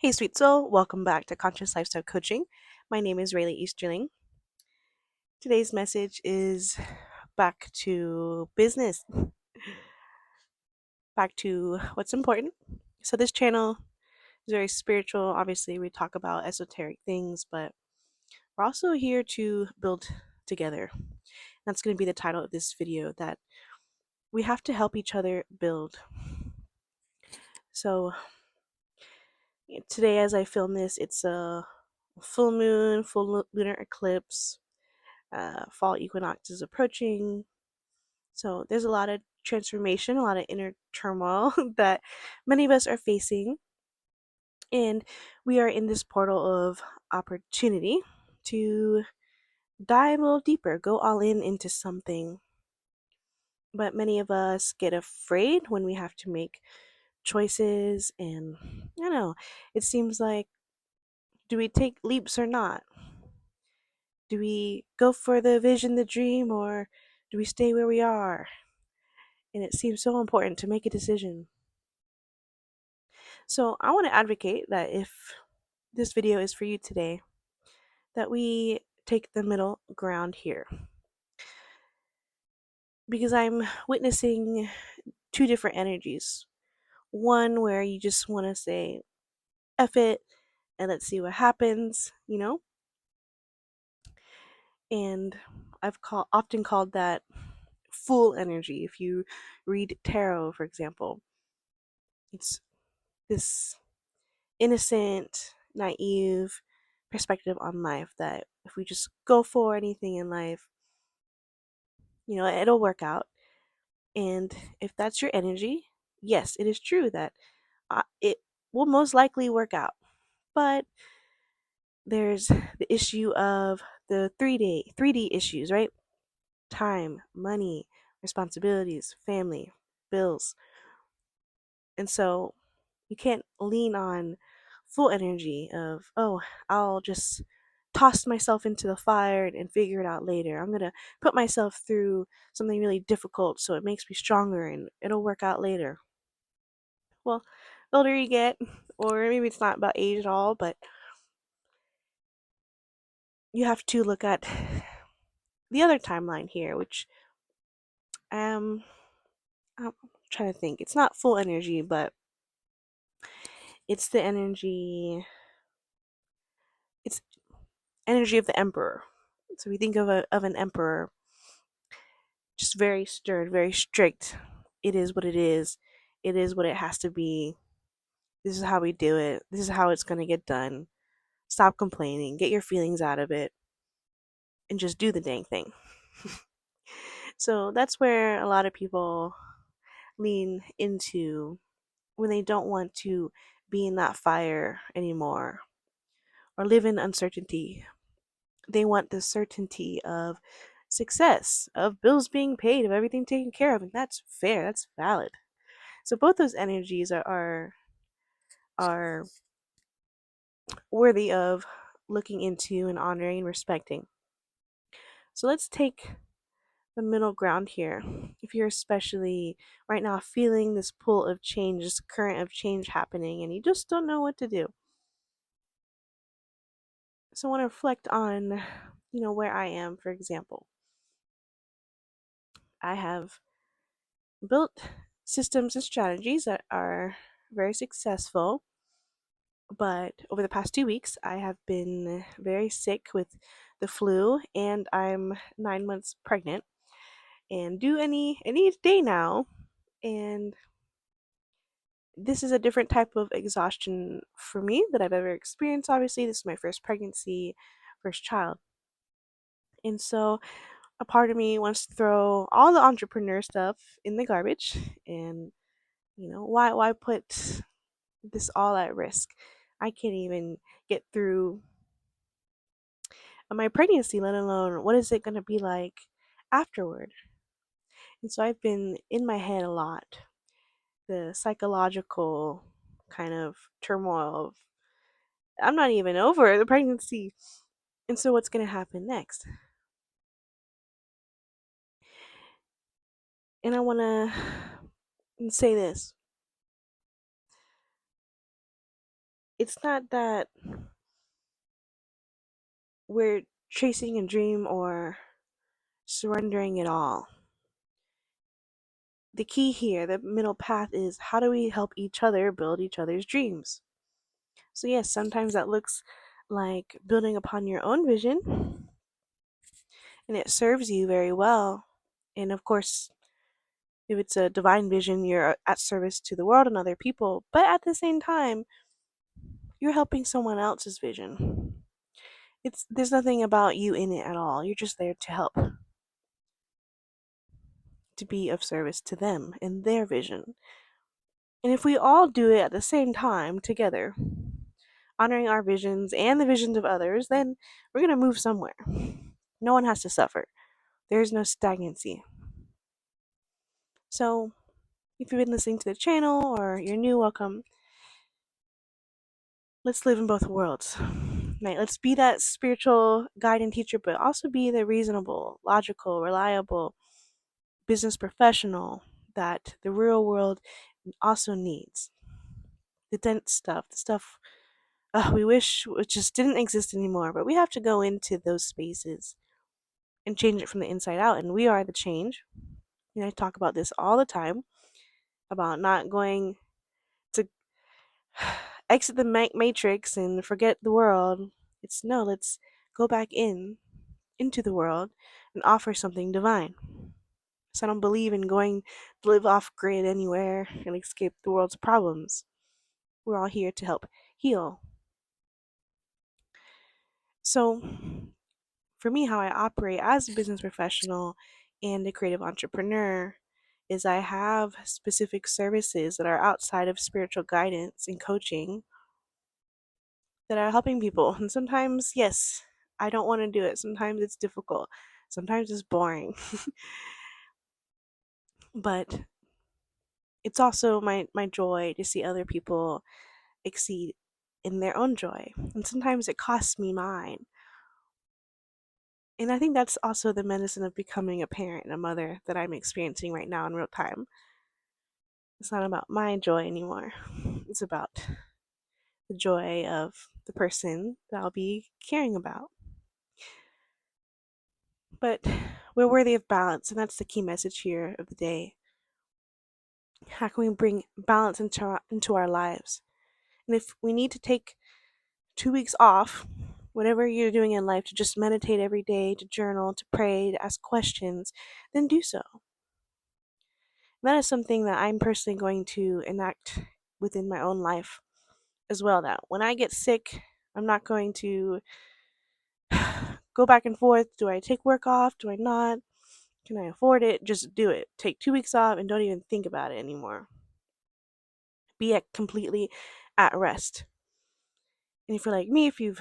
Hey, sweet soul, welcome back to Conscious Lifestyle Coaching. My name is Raileigh Easterling. Today's message is back to business, back to what's important. So, this channel is very spiritual. Obviously, we talk about esoteric things, but we're also here to build together. That's going to be the title of this video, that we have to help each other build. So, today, as I film this, it's a full moon, full lunar eclipse. Fall equinox is approaching. So there's a lot of transformation, a lot of inner turmoil that many of us are facing. And we are in this portal of opportunity to dive a little deeper, go all in into something. But many of us get afraid when we have to make choices. And I don't know, it seems like, do we take leaps or not? Do we go for the vision, the dream, or do we stay where we are? And it seems so important to make a decision. So I want to advocate that if this video is for you today, that we take the middle ground here. Because I'm witnessing two different energies. One where you just want to say, F it, and let's see what happens, And often called that fool energy. If you read tarot, for example, it's this innocent, naive perspective on life that if we just go for anything in life, it'll work out. And if that's your energy, yes, it is true that it will most likely work out. But there's the issue of the 3D issues, right? Time, money, responsibilities, family, bills. And so you can't lean on full energy of, oh, I'll just toss myself into the fire and figure it out later. I'm going to put myself through something really difficult so it makes me stronger and it'll work out later. Well, the older you get, or maybe it's not about age at all, but you have to look at the other timeline here, which I'm trying to think. It's not full energy, but it's the energy. It's energy of the emperor. So we think of an emperor, just very stern, very strict. It is what it is. It is what it has to be. This is how we do it. This is how it's going to get done. Stop complaining. Get your feelings out of it and just do the dang thing. So that's where a lot of people lean into when they don't want to be in that fire anymore or live in uncertainty. They want the certainty of success, of bills being paid, of everything taken care of, and that's fair, that's valid. So both those energies are worthy of looking into and honoring and respecting. So let's take the middle ground here. If you're especially right now feeling this pull of change, this current of change happening, and you just don't know what to do. So I want to reflect on, where I am, for example. I have built systems and strategies that are very successful, but over the past 2 weeks, I have been very sick with the flu, and I'm 9 months pregnant and due any day now. And this is a different type of exhaustion for me that I've ever experienced. Obviously, this is my first pregnancy, first child. And so a part of me wants to throw all the entrepreneur stuff in the garbage and why put this all at risk? I can't even get through my pregnancy, let alone what is it going to be like afterward. And so I've been in my head a lot, the psychological kind of turmoil of I'm not even over the pregnancy. And so what's going to happen next? And I want to say this. it's not that we're chasing a dream or surrendering it all. The key here, the middle path, is how do we help each other build each other's dreams? So, yes, sometimes that looks like building upon your own vision, and it serves you very well. And of course, if it's a divine vision, you're at service to the world and other people, but at the same time, you're helping someone else's vision. There's nothing about you in it at all. You're just there to help, to be of service to them and their vision. And if we all do it at the same time together, honoring our visions and the visions of others, then we're going to move somewhere. No one has to suffer. There's no stagnancy. So, if you've been listening to the channel or you're new, welcome. Let's live in both worlds. Right? Let's be that spiritual guide and teacher, but also be the reasonable, logical, reliable business professional that the real world also needs. The dense stuff, the stuff we wish it just didn't exist anymore, but we have to go into those spaces and change it from the inside out, and we are the change. I talk about this all the time, about not going to exit the matrix and forget the world. It's no, let's go back into the world and offer something divine. So I don't believe in going to live off grid anywhere and escape the world's problems. We're all here to help heal. So for me, how I operate as a business professional and a creative entrepreneur is I have specific services that are outside of spiritual guidance and coaching that are helping people. And sometimes, yes, I don't want to do it. Sometimes it's difficult. Sometimes it's boring. But it's also my joy to see other people exceed in their own joy. And sometimes it costs me mine. And I think that's also the medicine of becoming a parent and a mother that I'm experiencing right now in real time. It's not about my joy anymore. It's about the joy of the person that I'll be caring about. But we're worthy of balance, and that's the key message here of the day. How can we bring balance into our lives? And if we need to take 2 weeks off, whatever you're doing in life, to just meditate every day, to journal, to pray, to ask questions, then do so. And that is something that I'm personally going to enact within my own life as well. That when I get sick, I'm not going to go back and forth. Do I take work off? Do I not? Can I afford it? Just do it. Take 2 weeks off and don't even think about it anymore. Be completely at rest. And if you're like me, if you've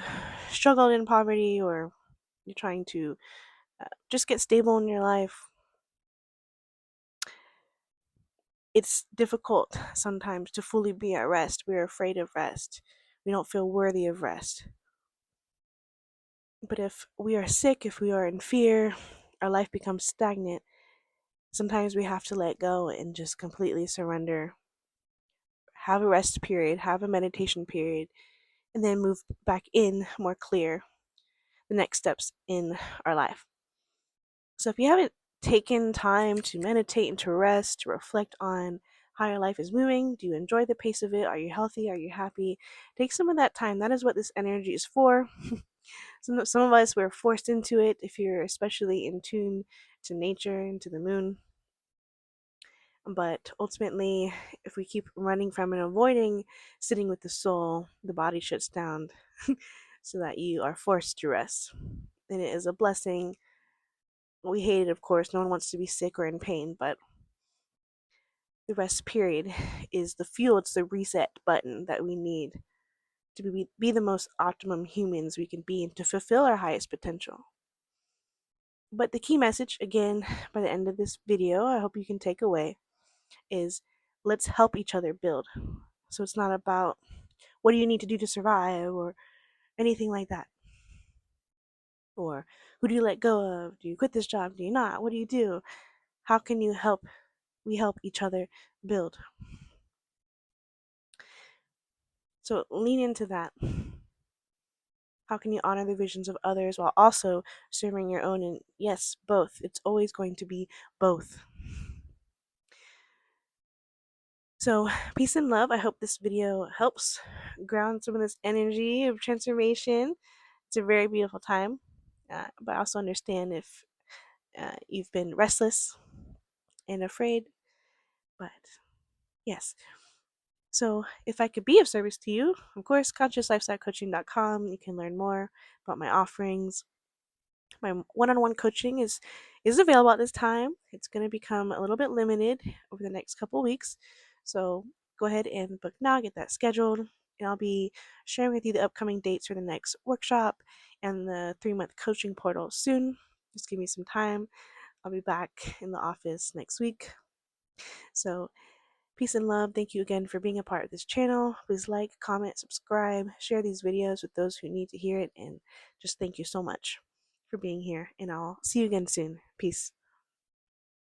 struggled in poverty or you're trying to just get stable in your life, it's difficult sometimes to fully be at rest. We're afraid of rest. We don't feel worthy of rest. But if we are sick, if we are in fear, our life becomes stagnant. Sometimes we have to let go and just completely surrender. Have a rest period, have a meditation period, and then move back in more clear the next steps in our life. So if you haven't taken time to meditate and to rest, to reflect on how your life is moving, do you enjoy the pace of it? Are you healthy? Are you happy? Take some of that time. That is what this energy is for. Some of us, we're forced into it if you're especially in tune to nature and to the moon. But ultimately, if we keep running from and avoiding sitting with the soul, the body shuts down so that you are forced to rest. And it is a blessing. We hate it, of course. No one wants to be sick or in pain, but the rest period is the fuel, it's the reset button that we need to be the most optimum humans we can be and to fulfill our highest potential. But the key message, again, by the end of this video, I hope you can take away, is let's help each other build. So it's not about what do you need to do to survive or anything like that. Or who do you let go of? Do you quit this job? Do you not? What do you do? How can we help each other build? So lean into that. How can you honor the visions of others while also serving your own? And yes, both. It's always going to be both. So, peace and love. I hope this video helps ground some of this energy of transformation. It's a very beautiful time, but I also understand if you've been restless and afraid. But yes. So, if I could be of service to you, of course, consciouslifestylecoaching.com. You can learn more about my offerings. My one-on-one coaching is available at this time. It's going to become a little bit limited over the next couple of weeks. So go ahead and book now, get that scheduled, and I'll be sharing with you the upcoming dates for the next workshop and the 3-month coaching portal soon. Just give me some time. I'll be back in the office next week. So peace and love. Thank you again for being a part of this channel. Please like, comment, subscribe, share these videos with those who need to hear it, and just thank you so much for being here. And I'll see you again soon. Peace.